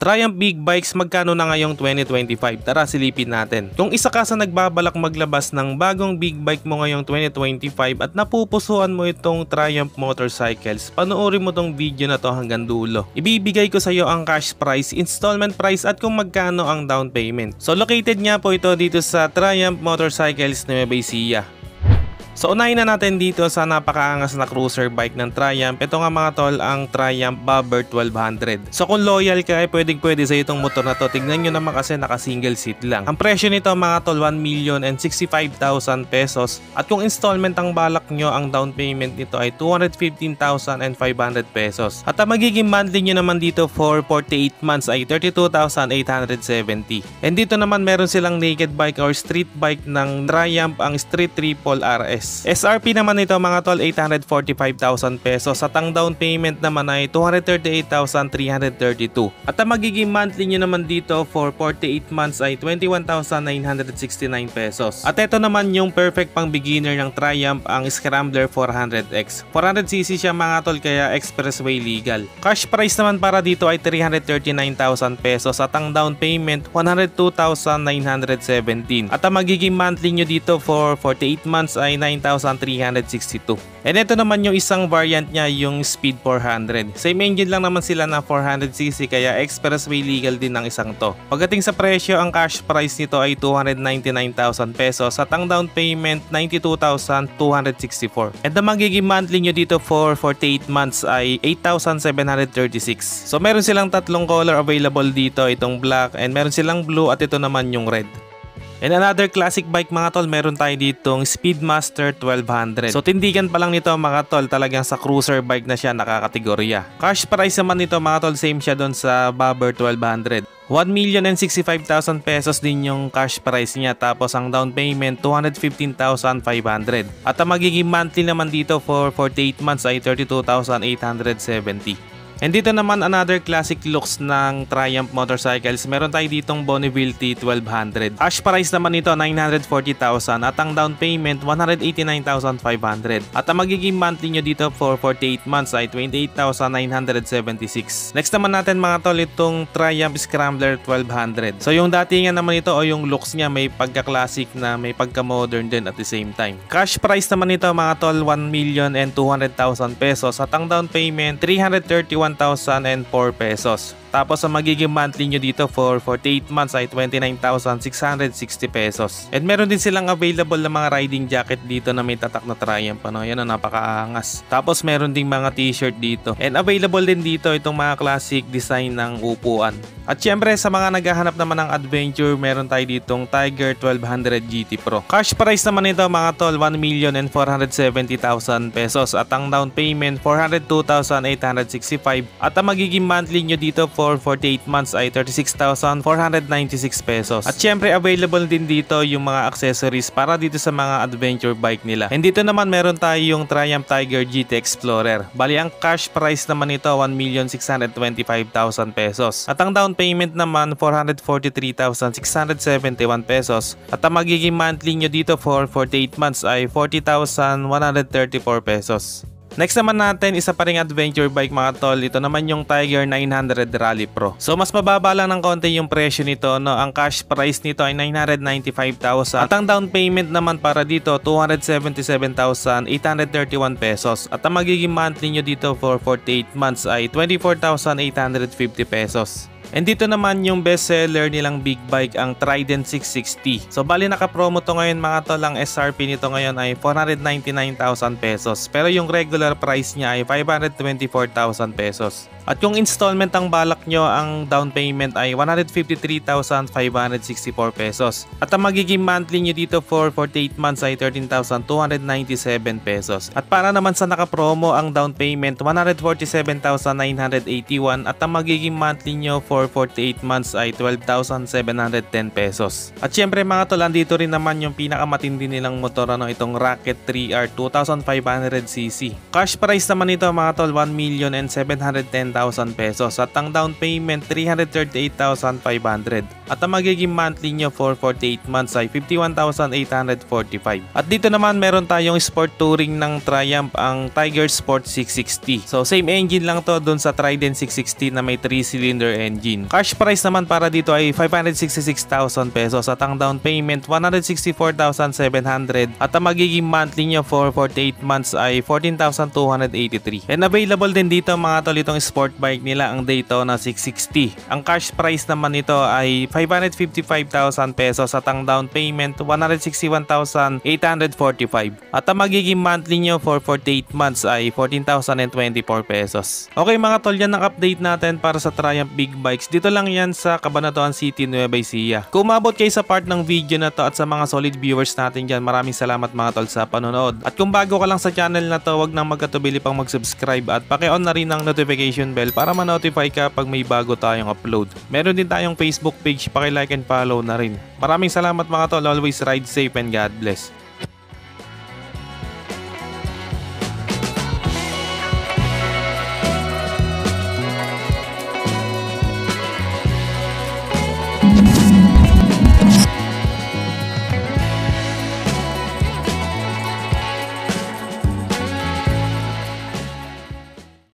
Triumph Big Bikes magkano na ngayong 2025? Tara silipin natin. Kung isa ka sa nagbabalak maglabas ng bagong big bike mo ngayong 2025 at napupusuan mo itong Triumph Motorcycles, panoorin mo tong video na to hanggang dulo. Ibibigay ko sa iyo ang cash price, installment price at kung magkano ang down payment. So located nga po ito dito sa Triumph Motorcycles Nueva Ecija. So unahin na natin dito sa napakaangas na cruiser bike ng Triumph. Ito nga mga tol ang Triumph Bobber 1200. So kung loyal ka ay pwede sa itong motor na to. Tignan nyo naman kasi naka single seat lang. Ang presyo nito mga tol 1,065,000 pesos. At kung installment ang balak nyo, ang down payment nito ay 215,500 pesos. At ang magiging monthly nyo naman dito for 48 months ay 32,870. And dito naman meron silang naked bike or street bike ng Triumph, ang Street Triple RS. SRP naman nito mga tol 845,000 pesos at ang down payment naman ay 238,332. At ang magiging monthly nyo naman dito for 48 months ay 21,969 pesos. At ito naman yung perfect pang beginner ng Triumph, ang Scrambler 400X. 400cc siya mga tol kaya expressway legal. Cash price naman para dito ay 339,000 pesos at ang down payment 102,917. At ang magiging monthly nyo dito for 48 months ay 9,362. And ito naman yung isang variant niya, yung Speed 400. Same engine lang naman sila na 400cc kaya expressway legal din ng isang to. Pagdating sa presyo, ang cash price nito ay 299,000 pesos at ang down payment 92,264. And ang magiging monthly nyo dito for 48 months ay 8,736. So meron silang tatlong color available dito, itong black and meron silang blue at ito naman yung red. And another classic bike mga tol, meron tayo ditong Speedmaster 1200. So tindigan pa lang nito mga tol, talagang sa cruiser bike na siya nakakategorya. Cash price naman nito mga tol, same siya doon sa Bobber 1200. 1,065,000 pesos din yung cash price niya, tapos ang down payment 215,500. At ang magiging monthly naman dito for 48 months ay 32,870. And dito naman another classic looks ng Triumph Motorcycles. Meron tayo ditong Bonneville T1200. Cash price naman nito 940,000 at ang down payment 189,500. At ang magiging monthly nyo dito for 48 months ay 28,976. Next naman natin mga tol itong Triumph Scrambler 1200. So yung datingan naman ito o yung looks niya may pagka-classic na may pagka-modern din at the same time. Cash price naman nito mga tol 1,200,000 pesos at ang down payment 331,004 pesos. Tapos ang magiging monthly nyo dito for 48 months ay 29,660 pesos. And meron din silang available na mga riding jacket dito na may tatak na Triumph. Yan ang napakaangas. Tapos meron ding mga t-shirt dito. And available din dito itong mga classic design ng upuan. At syempre sa mga naghahanap naman ng adventure, meron tayo ditong Tiger 1200 GT Pro. Cash price naman ito mga tol 1,470,000 pesos at ang down payment 402,865. At ang magiging monthly nyo dito for 48 months ay 36,496 pesos. At syempre available din dito yung mga accessories para dito sa mga adventure bike nila. And dito naman meron tayo yung Triumph Tiger GT Explorer. Bali ang cash price naman nito 1,625,000 pesos. At ang down payment naman 443,671 pesos. At ang magiging monthly nyo dito for 48 months ay 40,134 pesos. Next naman natin, isa pa ring adventure bike mga tol. Ito naman yung Tiger 900 Rally Pro. So mas mababa lang ng konti yung presyo nito, no? Ang cash price nito ay 995,000 at ang down payment naman para dito 277,831 pesos. At ang magiging monthly nyo dito for 48 months ay 24,850 pesos. And dito naman yung best seller nilang big bike, ang Trident 660. So bali naka-promo to ngayon mga tol. Ang SRP nito ngayon ay 499,000 pesos. Pero yung regular price niya ay 524,000 pesos. At kung installment ang balak nyo, ang down payment ay 153,564 pesos. At ang magiging monthly nyo dito for 48 months ay 13,297 pesos. At para naman sa naka-promo, ang down payment 147,981 at ang magiging monthly nyo for 48 months ay 12,710 pesos. At syempre mga tol, andito rin naman yung pinakamatindi nilang motor, itong Rocket 3R 2500cc. Cash price naman nito mga tol 1,710,000 pesos at ang down payment 338,500 at ang magiging monthly nyo for 48 months ay 51,845. At dito naman meron tayong sport touring ng Triumph, ang Tiger Sport 660. So same engine lang to dun sa Trident 660 na may 3-cylinder engine. Cash price naman para dito ay 566,000 pesos at ang down payment 164,700 at ang magiging monthly nyo for 48 months ay 14,283. And available din dito mga tol itong sport bike nila, ang Daytona 660. Ang cash price naman nito ay 555,000 pesos at ang down payment 161,845 at ang magiging monthly nyo for 48 months ay 14,024 pesos. Okay mga tol, yan ang update natin para sa Triumph Big Bikes. Dito lang yan sa Cabanatuan City, Nueva Ecija. Kung umabot kayo sa part ng video na to at sa mga solid viewers natin dyan, maraming salamat mga tol sa panonood. At kung bago ka lang sa channel na to, wag nang magkatubili pang mag-subscribe at paki-on na rin ang notification bell para ma-notify ka pag may bago tayong upload. Meron din tayong Facebook page, paki-like and follow na rin. Maraming salamat mga tol, always ride safe and God bless.